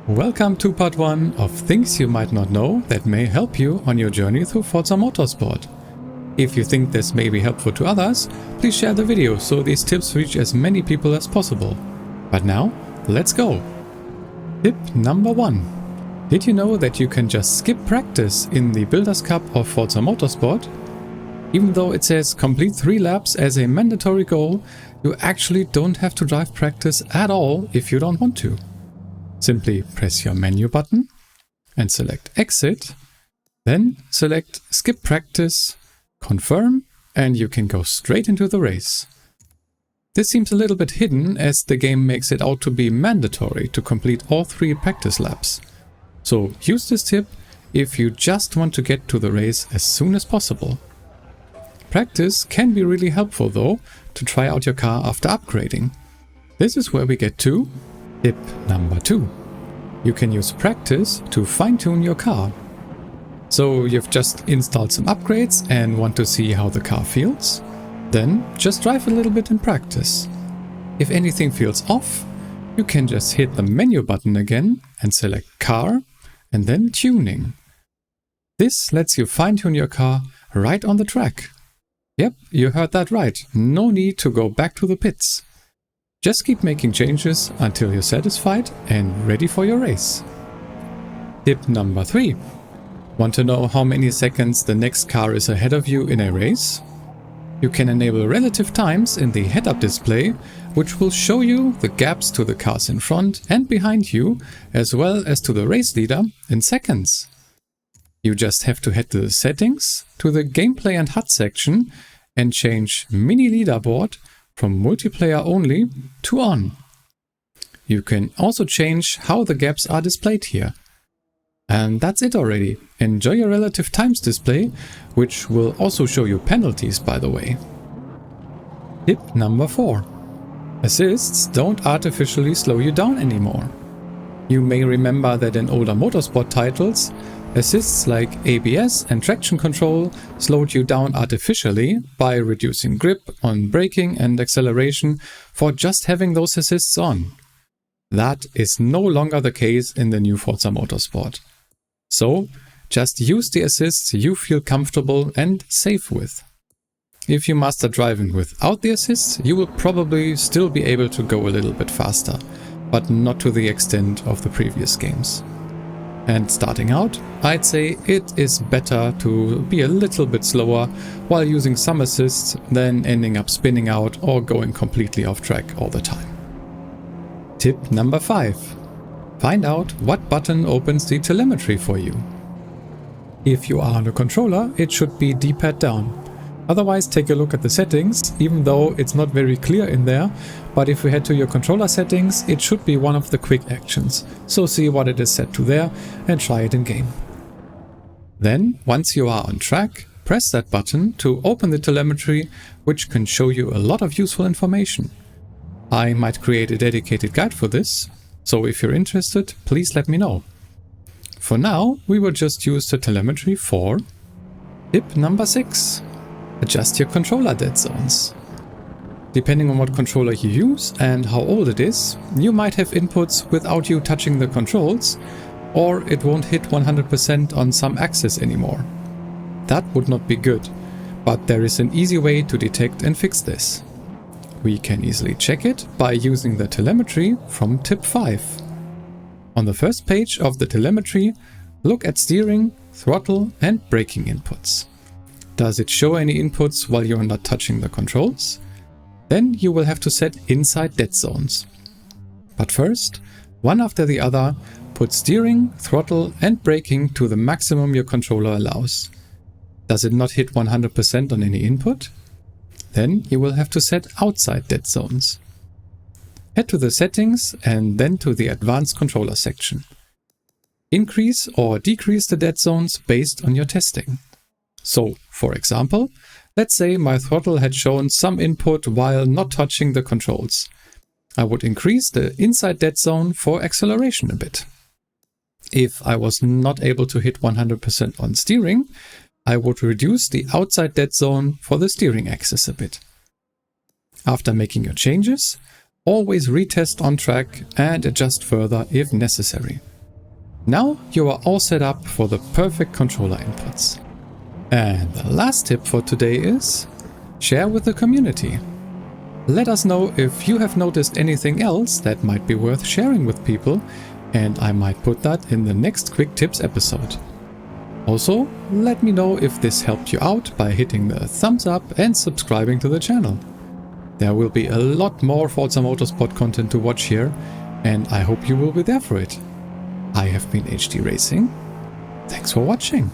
Welcome to part 1 of things you might not know that may help you on your journey through Forza Motorsport. If you think this may be helpful to others, please share the video so these tips reach as many people as possible. But now, let's go! Tip number 1. Did you know that you can just skip practice in the Builders Cup of Forza Motorsport? Even though it says complete 3 laps as a mandatory goal, you actually don't have to drive practice at all if you don't want to. Simply press your menu button and select Exit, then select Skip Practice, Confirm, and you can go straight into the race. This seems a little bit hidden as the game makes it out to be mandatory to complete all 3 practice laps. So use this tip if you just want to get to the race as soon as possible. Practice can be really helpful though to try out your car after upgrading. This is where we get to tip number 2. You can use practice to fine-tune your car. So you've just installed some upgrades and want to see how the car feels? Then just drive a little bit in practice. If anything feels off, you can just hit the menu button again and select Car and then Tuning. This lets you fine-tune your car right on the track. Yep, you heard that right. No need to go back to the pits. Just keep making changes until you're satisfied and ready for your race. Tip number 3. Want to know how many seconds the next car is ahead of you in a race? You can enable relative times in the head-up display, which will show you the gaps to the cars in front and behind you, as well as to the race leader in seconds. You just have to head to the settings, to the gameplay and HUD section, and change Mini Leaderboard from multiplayer only to on. You can also change how the gaps are displayed here. And that's it already. Enjoy your relative times display, which will also show you penalties, by the way. Tip number 4. Assists don't artificially slow you down anymore. You may remember that in older motorsport titles, assists like ABS and traction control slowed you down artificially by reducing grip on braking and acceleration for just having those assists on. That is no longer the case in the new Forza Motorsport. So, just use the assists you feel comfortable and safe with. If you master driving without the assists, you will probably still be able to go a little bit faster, but not to the extent of the previous games. And starting out, I'd say it is better to be a little bit slower while using some assists than ending up spinning out or going completely off track all the time. Tip number 5. Find out what button opens the telemetry for you. If you are on a controller, it should be D-pad down. Otherwise, take a look at the settings, even though it's not very clear in there, but if we head to your controller settings, it should be one of the quick actions. So see what it is set to there and try it in game. Then, once you are on track, press that button to open the telemetry, which can show you a lot of useful information. I might create a dedicated guide for this, so if you're interested, please let me know. For now, we will just use the telemetry for tip number 6. Adjust your controller dead zones. Depending on what controller you use and how old it is, you might have inputs without you touching the controls, or it won't hit 100% on some axes anymore. That would not be good, but there is an easy way to detect and fix this. We can easily check it by using the telemetry from tip 5. On the first page of the telemetry, look at steering, throttle and braking inputs. Does it show any inputs while you are not touching the controls? Then you will have to set inside dead zones. But first, one after the other, put steering, throttle and braking to the maximum your controller allows. Does it not hit 100% on any input? Then you will have to set outside dead zones. Head to the settings and then to the advanced controller section. Increase or decrease the dead zones based on your testing. So, for example, let's say my throttle had shown some input while not touching the controls. I would increase the inside dead zone for acceleration a bit. If I was not able to hit 100% on steering, I would reduce the outside dead zone for the steering axis a bit. After making your changes, always retest on track and adjust further if necessary. Now you are all set up for the perfect controller inputs. And the last tip for today is share with the community. Let us know if you have noticed anything else that might be worth sharing with people, and I might put that in the next Quick Tips episode. Also, let me know if this helped you out by hitting the thumbs up and subscribing to the channel. There will be a lot more Forza Motorsport content to watch here, and I hope you will be there for it. I have been HD Racing. Thanks for watching.